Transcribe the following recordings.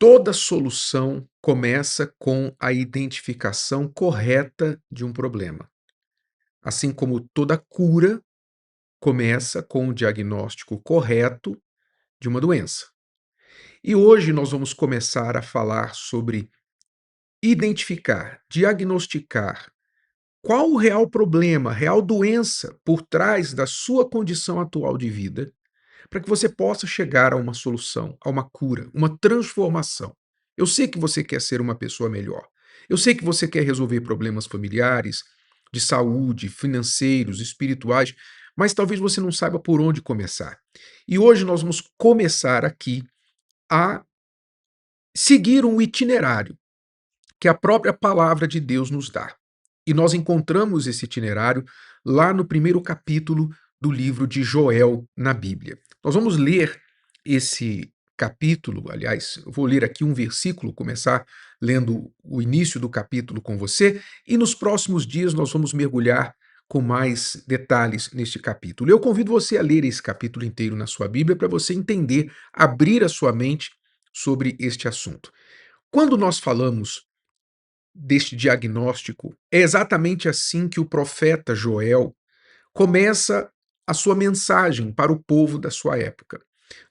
Toda solução começa com a identificação correta de um problema, assim como toda cura começa com o diagnóstico correto de uma doença. E hoje nós vamos começar a falar sobre identificar, diagnosticar qual o real problema, a real doença por trás da sua condição atual de vida, para que você possa chegar a uma solução, a uma cura, uma transformação. Eu sei que você quer ser uma pessoa melhor. Eu sei que você quer resolver problemas familiares, de saúde, financeiros, espirituais, mas talvez você não saiba por onde começar. E hoje nós vamos começar aqui a seguir um itinerário que a própria palavra de Deus nos dá. E nós encontramos esse itinerário lá no primeiro capítulo do livro de Joel na Bíblia. Nós vamos ler esse capítulo, aliás, eu vou ler aqui um versículo, começar lendo o início do capítulo com você, e nos próximos dias nós vamos mergulhar com mais detalhes neste capítulo. Eu convido você a ler esse capítulo inteiro na sua Bíblia para você entender, abrir a sua mente sobre este assunto. Quando nós falamos deste diagnóstico, é exatamente assim que o profeta Joel começa a sua mensagem para o povo da sua época.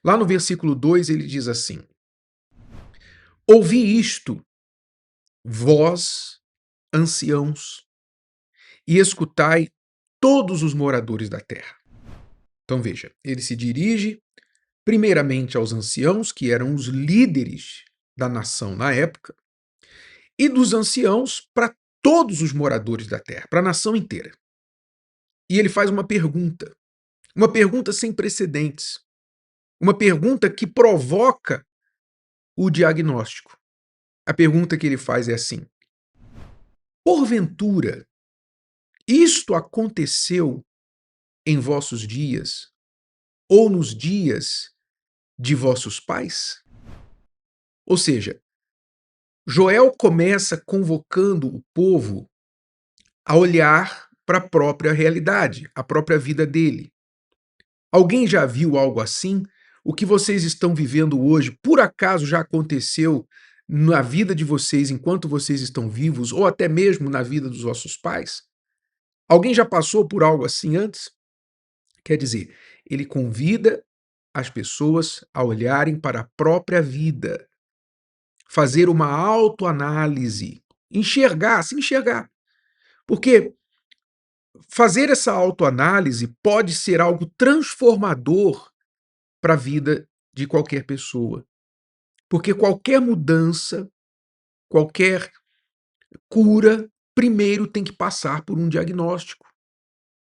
Lá no versículo 2 ele diz assim: Ouvi isto, vós, anciãos, e escutai todos os moradores da terra. Então veja, ele se dirige primeiramente aos anciãos, que eram os líderes da nação na época, e dos anciãos para todos os moradores da terra, para a nação inteira. E ele faz uma pergunta sem precedentes, uma pergunta que provoca o diagnóstico. A pergunta que ele faz é assim: porventura, isto aconteceu em vossos dias, ou nos dias de vossos pais? Ou seja, Joel começa convocando o povo a olhar para a própria realidade, a própria vida dele. Alguém já viu algo assim? O que vocês estão vivendo hoje, por acaso já aconteceu na vida de vocês enquanto vocês estão vivos, ou até mesmo na vida dos vossos pais? Alguém já passou por algo assim antes? Quer dizer, ele convida as pessoas a olharem para a própria vida, fazer uma autoanálise, enxergar, se enxergar. Porque fazer essa autoanálise pode ser algo transformador para a vida de qualquer pessoa. Porque qualquer mudança, qualquer cura, primeiro tem que passar por um diagnóstico,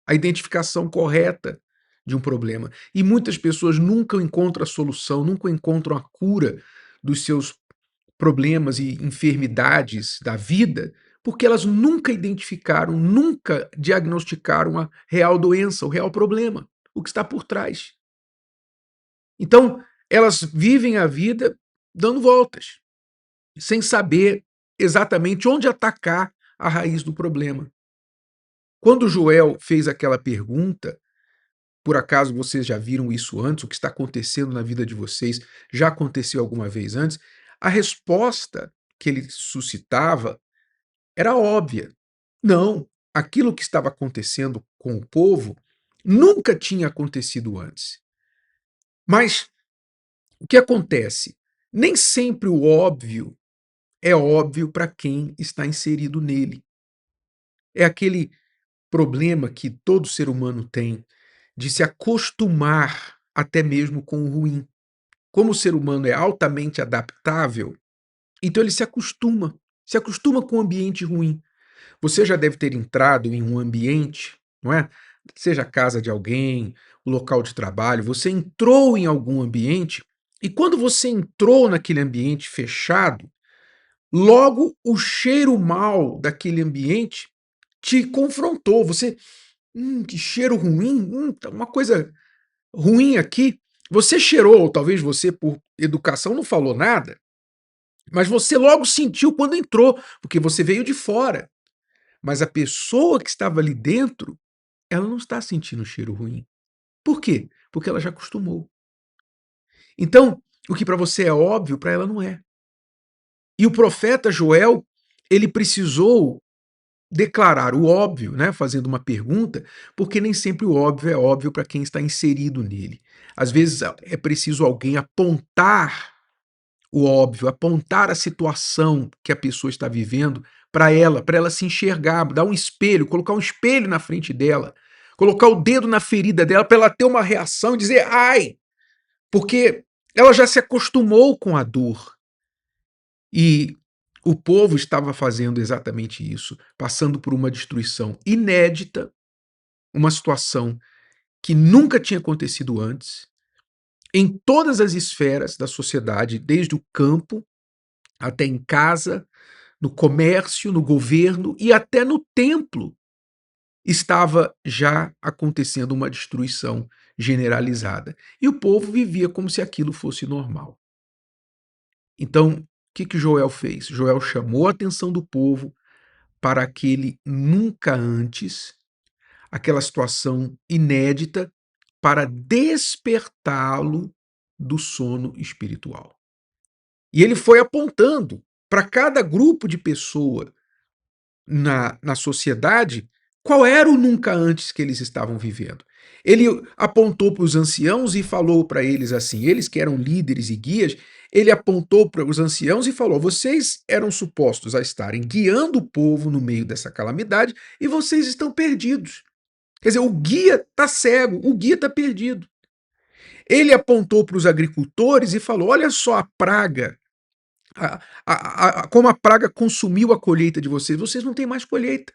a identificação correta de um problema. E muitas pessoas nunca encontram a solução, nunca encontram a cura dos seus problemas e enfermidades da vida, porque elas nunca identificaram, nunca diagnosticaram a real doença, o real problema, o que está por trás. Então, elas vivem a vida dando voltas, sem saber exatamente onde atacar a raiz do problema. Quando Joel fez aquela pergunta, por acaso vocês já viram isso antes? O que está acontecendo na vida de vocês já aconteceu alguma vez antes? A resposta que ele suscitava era óbvia. Não, aquilo que estava acontecendo com o povo nunca tinha acontecido antes. Mas o que acontece? Nem sempre o óbvio é óbvio para quem está inserido nele. É aquele problema que todo ser humano tem de se acostumar até mesmo com o ruim. Como o ser humano é altamente adaptável, então ele se acostuma com o ambiente ruim. Você já deve ter entrado em um ambiente, não é? Seja a casa de alguém, o local de trabalho, você entrou em algum ambiente e quando você entrou naquele ambiente fechado, logo o cheiro mal daquele ambiente te confrontou. Você, que cheiro ruim, tá uma coisa ruim aqui. Você cheirou, ou talvez você, por educação, não falou nada, mas você logo sentiu quando entrou, porque você veio de fora. Mas a pessoa que estava ali dentro, ela não está sentindo cheiro ruim. Por quê? Porque ela já acostumou. Então, o que para você é óbvio, para ela não é. E o profeta Joel, ele precisou declarar o óbvio, né, fazendo uma pergunta, porque nem sempre o óbvio é óbvio para quem está inserido nele. Às vezes é preciso alguém apontar o óbvio, apontar a situação que a pessoa está vivendo para ela se enxergar, dar um espelho, colocar um espelho na frente dela, colocar o dedo na ferida dela para ela ter uma reação e dizer ai, porque ela já se acostumou com a dor. E o povo estava fazendo exatamente isso, passando por uma destruição inédita, uma situação que nunca tinha acontecido antes, em todas as esferas da sociedade, desde o campo até em casa, no comércio, no governo e até no templo, estava já acontecendo uma destruição generalizada. E o povo vivia como se aquilo fosse normal. Então, o que Joel fez? Joel chamou a atenção do povo para aquele nunca antes, aquela situação inédita, para despertá-lo do sono espiritual. E ele foi apontando para cada grupo de pessoa na sociedade qual era o nunca antes que eles estavam vivendo. Ele apontou para os anciãos e falou para eles assim, eles que eram líderes e guias, ele apontou para os anciãos e falou: vocês eram supostos a estarem guiando o povo no meio dessa calamidade e vocês estão perdidos. Quer dizer, o guia está cego, o guia está perdido. Ele apontou para os agricultores e falou: olha só a praga, como a praga consumiu a colheita de vocês não têm mais colheita.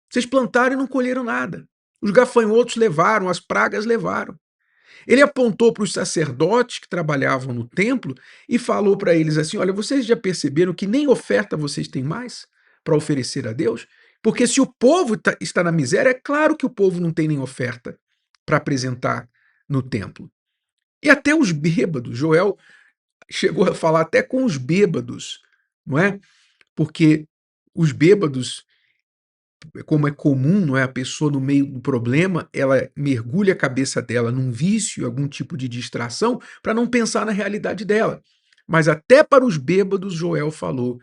Vocês plantaram e não colheram nada. Os gafanhotos levaram, as pragas levaram. Ele apontou para os sacerdotes que trabalhavam no templo e falou para eles assim: olha, vocês já perceberam que nem oferta vocês têm mais para oferecer a Deus? Porque se o povo está na miséria, é claro que o povo não tem nem oferta para apresentar no templo. E até os bêbados, Joel chegou a falar até com os bêbados, não é? Porque os bêbados, como é comum, não é? A pessoa no meio do problema, ela mergulha a cabeça dela num vício, algum tipo de distração, para não pensar na realidade dela. Mas até para os bêbados, Joel falou: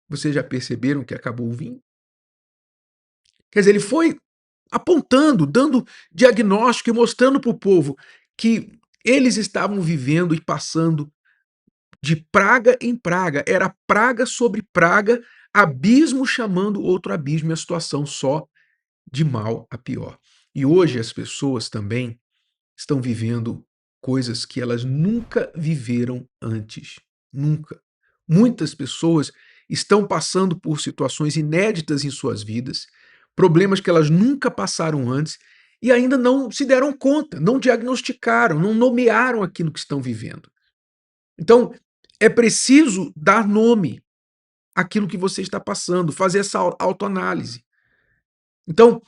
vocês já perceberam que acabou o vinho? Quer dizer, ele foi apontando, dando diagnóstico e mostrando para o povo que eles estavam vivendo e passando de praga em praga, era praga sobre praga, abismo chamando outro abismo, e a situação só de mal a pior. E hoje as pessoas também estão vivendo coisas que elas nunca viveram antes. Nunca. Muitas pessoas estão passando por situações inéditas em suas vidas, problemas que elas nunca passaram antes e ainda não se deram conta, não diagnosticaram, não nomearam aquilo que estão vivendo. Então, é preciso dar nome àquilo que você está passando, fazer essa autoanálise. Então,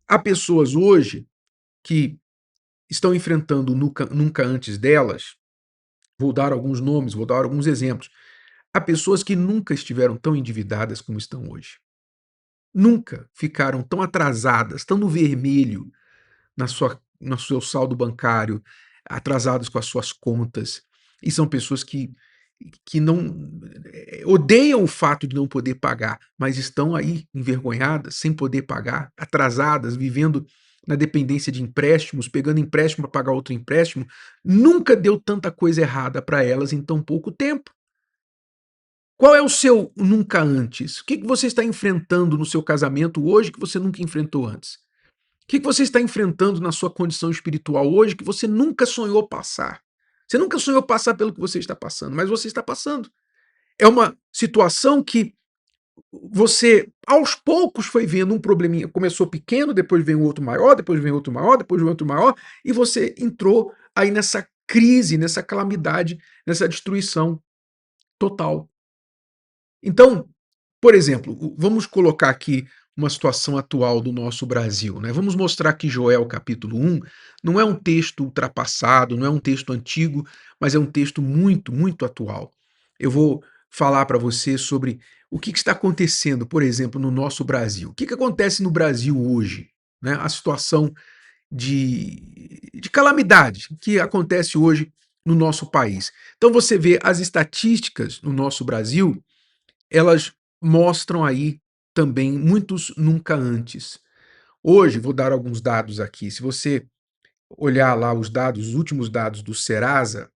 há pessoas hoje que estão enfrentando nunca antes delas, vou dar alguns nomes, vou dar alguns exemplos. Há pessoas que nunca estiveram tão endividadas como estão hoje. Nunca ficaram tão atrasadas, tão no vermelho no seu saldo bancário, atrasadas com as suas contas. E são pessoas que não odeiam o fato de não poder pagar, mas estão aí envergonhadas, sem poder pagar, atrasadas, vivendo na dependência de empréstimos, pegando empréstimo para pagar outro empréstimo. Nunca deu tanta coisa errada para elas em tão pouco tempo. Qual é o seu nunca antes? O que você está enfrentando no seu casamento hoje que você nunca enfrentou antes? O que você está enfrentando na sua condição espiritual hoje que você nunca sonhou passar? Você nunca sonhou passar pelo que você está passando, mas você está passando. É uma situação que você, aos poucos, foi vendo um probleminha. Começou pequeno, depois vem um outro maior, depois vem outro maior, depois vem outro maior, e você entrou aí nessa crise, nessa calamidade, nessa destruição total. Então, por exemplo, vamos colocar aqui uma situação atual do nosso Brasil, né? Vamos mostrar que Joel capítulo 1 não é um texto ultrapassado, não é um texto antigo, mas é um texto muito, muito atual. Eu vou falar para você sobre o que está acontecendo, por exemplo, no nosso Brasil. O que acontece no Brasil hoje, né? A situação de calamidade que acontece hoje no nosso país. Então você vê as estatísticas no nosso Brasil, elas mostram aí também muitos nunca antes. Hoje, vou dar alguns dados aqui, se você olhar lá os dados, os últimos dados do Serasa,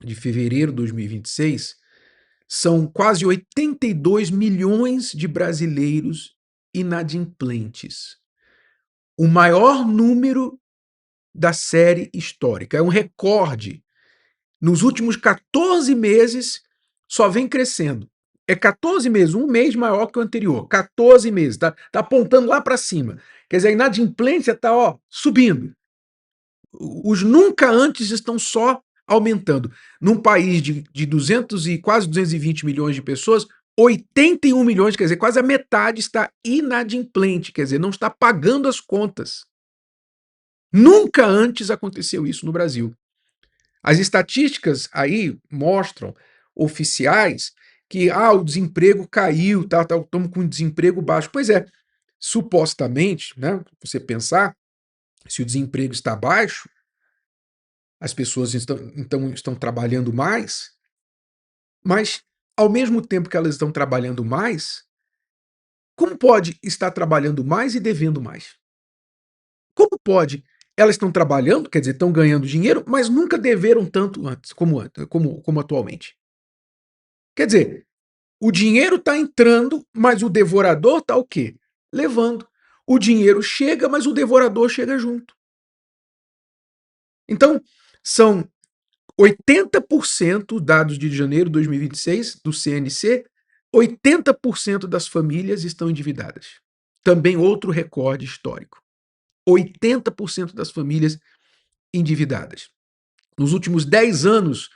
de fevereiro de 2026, são quase 82 milhões de brasileiros inadimplentes. O maior número da série histórica. É um recorde. Nos últimos 14 meses, só vem crescendo. É 14 meses, um mês maior que o anterior. 14 meses, tá apontando lá para cima. Quer dizer, a inadimplência está subindo. Os nunca antes estão só aumentando. Num país de 200 e quase 220 milhões de pessoas, 81 milhões, quer dizer, quase a metade está inadimplente, quer dizer, não está pagando as contas. Nunca antes aconteceu isso no Brasil. As estatísticas aí mostram, oficiais, que o desemprego caiu, estamos com desemprego baixo. Pois é, supostamente, né, você pensar, se o desemprego está baixo, as pessoas estão trabalhando mais, mas ao mesmo tempo que elas estão trabalhando mais, como pode estar trabalhando mais e devendo mais? Como pode? Elas estão trabalhando, quer dizer, estão ganhando dinheiro, mas nunca deveram tanto antes, como atualmente. Quer dizer, o dinheiro está entrando, mas o devorador está o quê? Levando. O dinheiro chega, mas o devorador chega junto. Então, são 80%, dados de janeiro de 2026, do CNC, 80% das famílias estão endividadas. Também outro recorde histórico. 80% das famílias endividadas. Nos últimos 10 anos,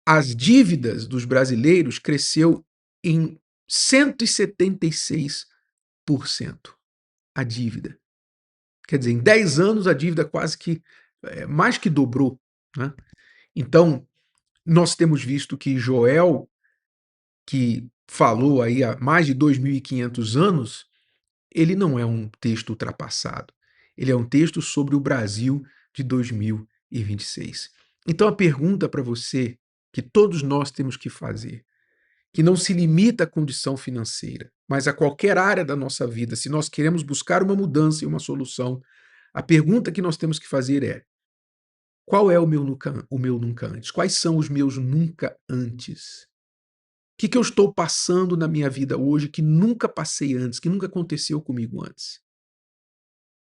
as dívidas dos brasileiros cresceu em 176%. A dívida. Quer dizer, em 10 anos a dívida quase que mais que dobrou, né? Então, nós temos visto que Joel, que falou aí há mais de 2.500 anos, ele não é um texto ultrapassado. Ele é um texto sobre o Brasil de 2026. Então, a pergunta para você que todos nós temos que fazer, que não se limita à condição financeira, mas a qualquer área da nossa vida, se nós queremos buscar uma mudança e uma solução, a pergunta que nós temos que fazer é: qual é o meu nunca antes? Quais são os meus nunca antes? O que eu estou passando na minha vida hoje que nunca passei antes, que nunca aconteceu comigo antes?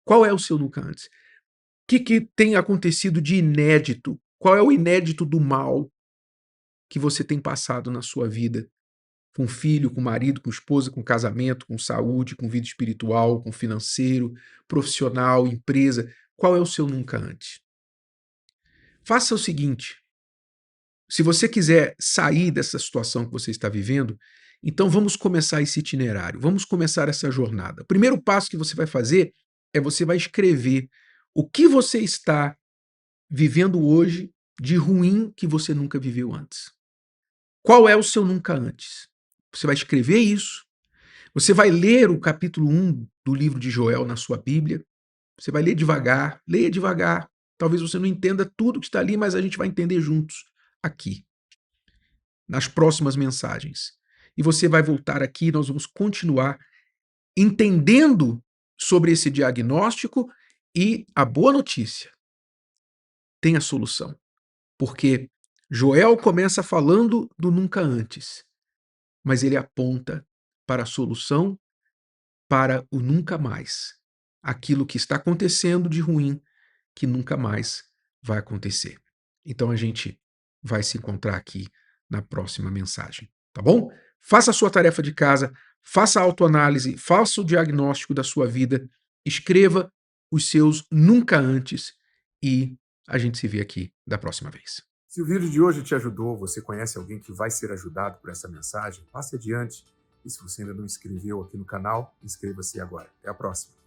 Qual é o seu nunca antes? O que tem acontecido de inédito? Qual é o inédito do mal que você tem passado na sua vida? Com filho, com marido, com esposa, com casamento, com saúde, com vida espiritual, com financeiro, profissional, empresa. Qual é o seu nunca antes? Faça o seguinte: se você quiser sair dessa situação que você está vivendo, então vamos começar esse itinerário, vamos começar essa jornada. O primeiro passo que você vai fazer é você vai escrever o que você está vivendo hoje de ruim que você nunca viveu antes. Qual é o seu nunca antes? Você vai escrever isso, você vai ler o capítulo 1 do livro de Joel na sua Bíblia, você vai ler devagar, leia devagar. Talvez você não entenda tudo que está ali, mas a gente vai entender juntos aqui, nas próximas mensagens. E você vai voltar aqui, nós vamos continuar entendendo sobre esse diagnóstico e a boa notícia, tem a solução. Porque Joel começa falando do nunca antes, mas ele aponta para a solução, para o nunca mais. Aquilo que está acontecendo de ruim, que nunca mais vai acontecer. Então a gente vai se encontrar aqui na próxima mensagem, tá bom? Faça a sua tarefa de casa, faça a autoanálise, faça o diagnóstico da sua vida, escreva os seus nunca antes e a gente se vê aqui da próxima vez. Se o vídeo de hoje te ajudou, você conhece alguém que vai ser ajudado por essa mensagem, passe adiante. E se você ainda não inscreveu aqui no canal, inscreva-se agora. Até a próxima.